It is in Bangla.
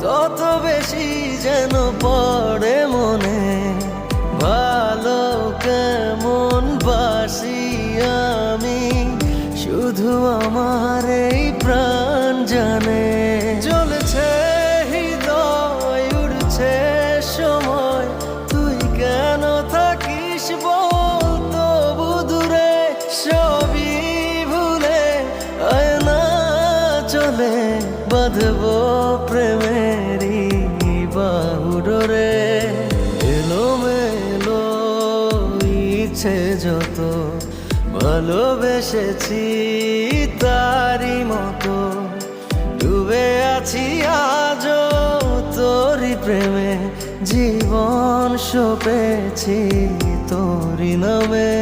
কত বেশি যেন পড়ে মনে, ভালো কেমন বাসি আমি, শুধু আমার এই প্রাণ জানে। জ্বলছে হৃদয়, উড়ছে সময়, তুই কেন থাকিস বল তবু দূরে, সবই ভুলে আয় না চলে, বাঁধবো প্রেমেরই বাহুডোরে। এলোমেলো ইচ্ছে যত ভালোবেসেছি তারি মতো, ডুবে আছি আজও তোরি প্রেমে, জীবন সপেছি তোরি নামে।